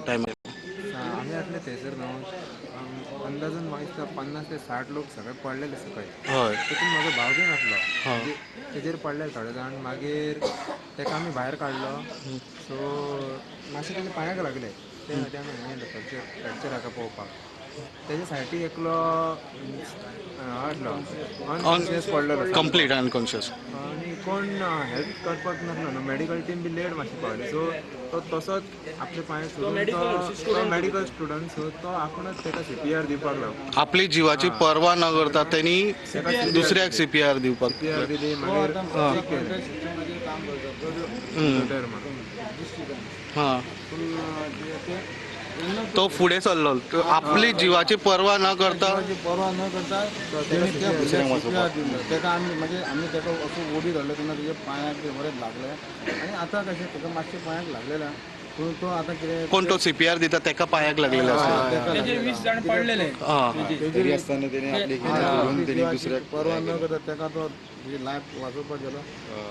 टायमार? आम्ही आसले थंयसर न्हू अंदाजून म्हाका 50 ते 60 लोक सगळे पडलेले सकयल. हय. तितून म्हजो भाव बीन आसलो. हां. म्हणजे तेजेर पडले थोडे जाण. मागीर तेका आमी भायर काडलो. सो मातशें तेजे पांयाक लागले. ते खातीर आमी हांगा येयले फ्रॅक्चर हाका पळोवपाक. तेजे सायडीक एकलो आसलो अनकॉन्शियस पडलेलो सामको. Complete unconscious. आनी कोण हेल्प करपाक नासलो न्हू. मेडिकल टीम बी लेट मातशी पावली. सो तो तसोच आपले पांय सोडून तो मेडिकल स्टुडंट. सो तो आपुणूच तेका CPR दिवपाक लागलो. आपली जिवाची पर्वा न करता त्यांनी दुसऱ्याक CPR दिवपाक CPR दिली. मागीर ठीक केलें. बेटर म्हणून. हां. तो फुडें सरलो. आपली जिवाची पर्वा न करता परवा न करता तेणी त्या CPR दिलं. तेका आमी म्हणजे आमी तेका असो ओडी धरलो तेन्ना तेजे पांयाक ते बरें लागले. आनी आतां कशें तेका मातशें पांयाक लागलेलें. पूण तो आतां कितें कोण तो CPR दिता तेका पांयाक लागलेले आसले. तेजे 20 जाण पडलेले. तेजेर आसतना तेणी आपली सोडून तेणी दुसऱ्याक परवा न करता तेका तो तेजी लायफ वाचोवपाक गेलो.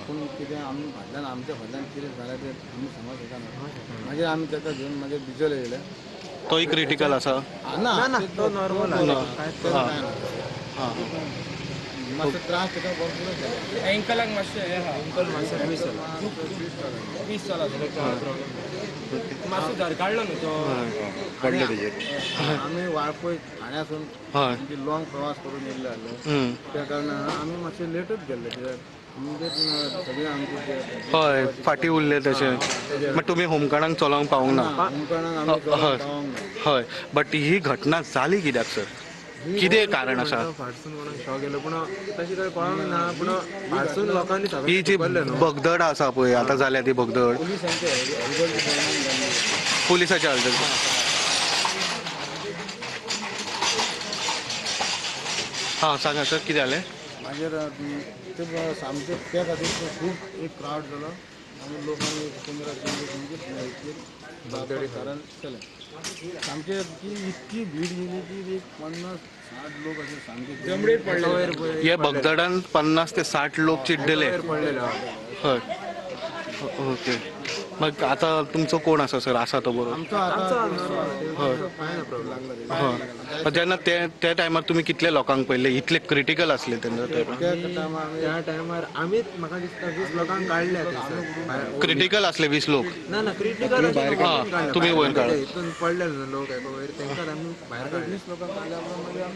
पूण कितें आमी फाटल्यान आमच्या फाटल्यान कितें जालें तें आमी सांगूंक शकना. मागीर आमी तेका घेवन मागीर बिजोल येयले. तोय क्रिटिकल आसा. ना तो नॉर्मल आसा. कांय ना. मातसो त्रास तेका भरपूरच जाला. एंकलाक मातशें हें आहा. एंकल मातशें ट्विस्ट जाला. 20 जाला मातसो घर काडलो न्हू तो. पडले तेजेर. आमी वाळपय ठाण्यासून हय. म्हणजे लॉंग प्रवास करून येयल्ले आसले. हम्म. त्या कारणान आमी मातशे लेटूच गेल्ले कित्याक म्हणजे सगळे आमचे हय फाटीं उरले तशे. बट तुमी होमगार्डांक चलोवंक पावूंक ना. होमगार्डांक आमी चलोवंक पावोंक ना. हय. बट ही घटना जाली कित्याक सर? कितें कारण आसा? फाटसून कोणाक शॉक येयलो. पूण तशें काय कळोंक ना. पूण फाटसून लोकांनी ही सगळे जी पकडले न्हू. भगदड आसा पळय आतां जाल्या ती भगदड पोलिसांचे हलगर्जी परिणाम जाल्ले. पुलिसाच्या हलगर्जी. हां सांगा सर कितें जालें? मागीर ते सामके त्या खातीर खूब एक क्रावड जालो आनी लोकांनी 15-20 कारण केलें. सामके इतकी भीड गेली की 50-60 लोक असे सामके जमडीर पडले. हे भगदडान 50 ते 60 लोक चिड्डले. पडलेलो. हय. ओके. मग आता तुमचो कोण आसा सर? आसा तो बरो? आमचो आतां काय ना प्रॉब्लेम. हय. जेन्ना त्या टायमार तुमी कितले लोकांक पळयले? इतले क्रिटिकल आसले तेन्ना टायमार? त्या टायमार आमीच म्हाका दिसता 20 लोकांक काडल्या थंयसर. क्रिटिकल आसले 20 लोक? ना क्रिटिकल तुम्ही वयर काडले. हितून पडलेले न्हू लोक एका वयर तेंकाच आमी भायर काडले. 20 लोकांक काडल्या उपरांत मागीर आमी